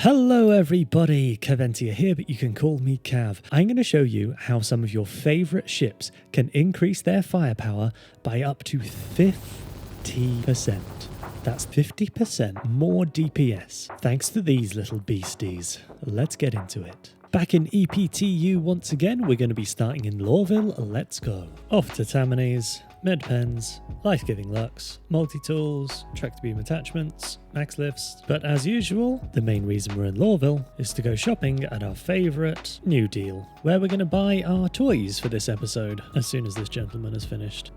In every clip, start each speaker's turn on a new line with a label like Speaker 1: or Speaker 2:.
Speaker 1: Hello everybody, Caventia here, but you can call me Cav. I'm going to show you how some of your favourite ships can increase their firepower by up to 50%. That's 50% more DPS, thanks to these little beasties. Let's get into it. Back in EPTU once again, we're going to be starting in Lawville. Let's go. Off to Tammany's, med pens, life-giving lux, multi-tools, tractor beam attachments, max lifts. But as usual, the main reason we're in Lawville is to go shopping at our favourite New Deal, where we're going to buy our toys for this episode as soon as this gentleman has finished.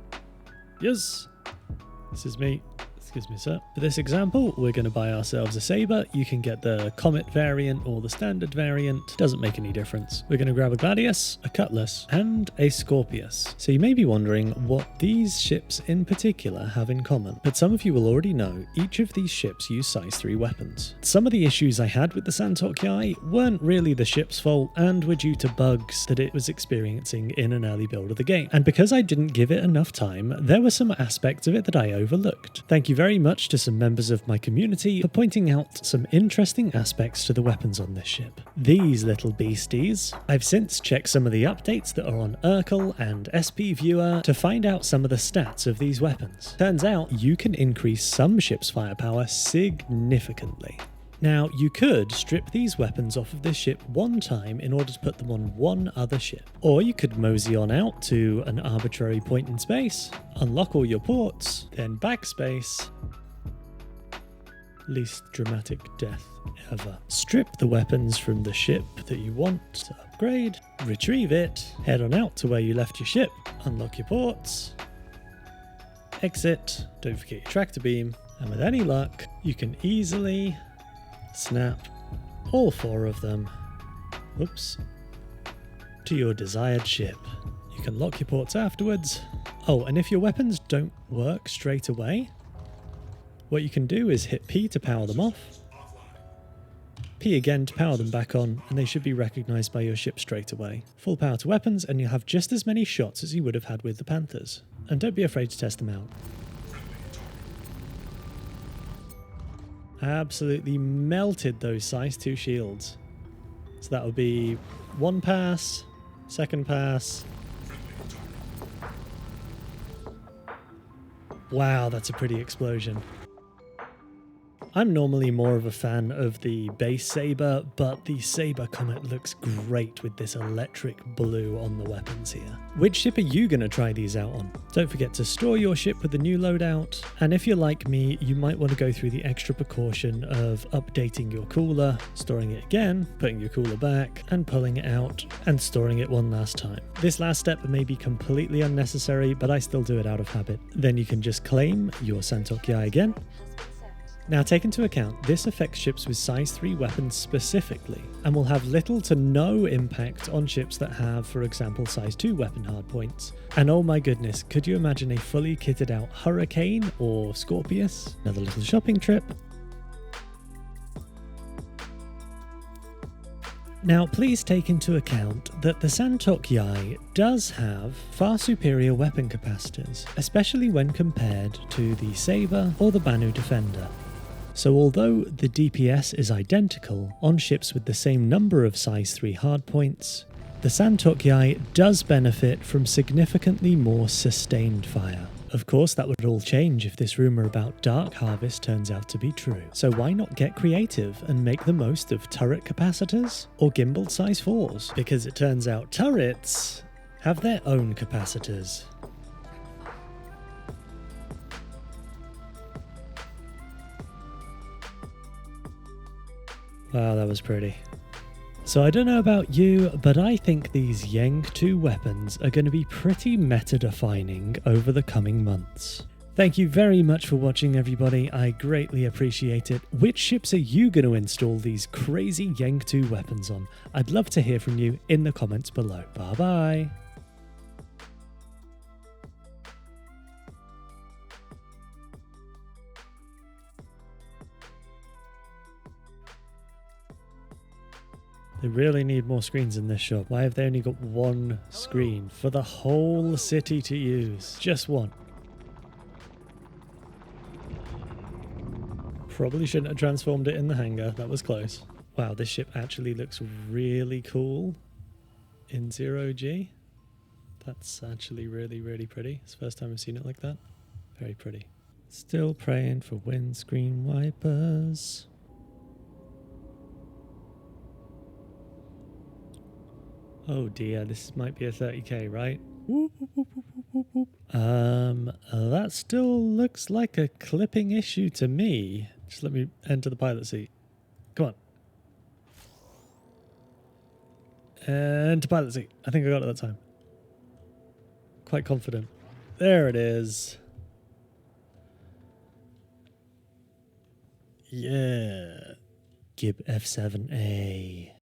Speaker 1: Yes, this is me. Excuse me, sir. For this example, we're going to buy ourselves a saber. You can get the Comet variant or the standard variant. Doesn't make any difference. We're going to grab a Gladius, a Cutlass, and a Scorpius. So you may be wondering what these ships in particular have in common. But some of you will already know each of these ships use size 3 weapons. Some of the issues I had with the San Tok Yai weren't really the ship's fault and were due to bugs that it was experiencing in an early build of the game. And because I didn't give it enough time, there were some aspects of it that I overlooked. Thank you very much to some members of my community for pointing out some interesting aspects to the weapons on this ship. These little beasties. I've since checked some of the updates that are on Urkel and SP Viewer to find out some of the stats of these weapons. Turns out you can increase some ships' firepower significantly. Now, you could strip these weapons off of this ship one time in order to put them on one other ship. Or you could mosey on out to an arbitrary point in space, unlock all your ports, then backspace. Least dramatic death ever. Strip the weapons from the ship that you want to upgrade, retrieve it, head on out to where you left your ship, unlock your ports, exit, don't forget your tractor beam, and with any luck, you can easily snap all 4 of them, to your desired ship. You can lock your ports afterwards. Oh, and if your weapons don't work straight away, what you can do is hit P to power them off, P again to power them back on, and they should be recognised by your ship straight away. Full power to weapons, and you'll have just as many shots as you would have had with the Panthers. And don't be afraid to test them out. Absolutely melted those size 2 shields. So that would be 1 pass, 2nd pass. Wow, that's a pretty explosion. I'm normally more of a fan of the base saber, but the saber Comet looks great with this electric blue on the weapons here. Which ship are you going to try these out on? Don't forget to store your ship with the new loadout, and if you're like me, you might want to go through the extra precaution of updating your cooler, storing it again, putting your cooler back, and pulling it out, and storing it one last time. This last step may be completely unnecessary, but I still do it out of habit. Then you can just claim your San Tok Yai again. Now take into account, this affects ships with size 3 weapons specifically, and will have little to no impact on ships that have, for example, size 2 weapon hardpoints. And oh my goodness, could you imagine a fully kitted out Hurricane or Scorpius? Another little shopping trip. Now please take into account that the San Tok Yai does have far superior weapon capacitors, especially when compared to the Saber or the Banu Defender. So although the DPS is identical on ships with the same number of size 3 hardpoints, the San Tok Yai does benefit from significantly more sustained fire. Of course, that would all change if this rumour about Dark Harvest turns out to be true. So why not get creative and make the most of turret capacitors or gimbaled size 4s? Because it turns out turrets have their own capacitors. Wow, that was pretty. So I don't know about you, but I think these Yang 2 weapons are going to be pretty meta-defining over the coming months. Thank you very much for watching, everybody. I greatly appreciate it. Which ships are you going to install these crazy Yang 2 weapons on? I'd love to hear from you in the comments below. Bye bye. They really need more screens in this shop. Why have they only got 1 screen for the whole city to use? Just 1. Probably shouldn't have transformed it in the hangar. That was close. Wow, this ship actually looks really cool in 0G. That's actually really, really pretty. It's the first time I've seen it like that. Very pretty. Still praying for windscreen wipers. Oh dear, this might be a 30k, right? That still looks like a clipping issue to me. Just let me enter the pilot seat. Come on. Enter pilot seat. I think I got it that time. Quite confident. There it is. Yeah. Gib F7A.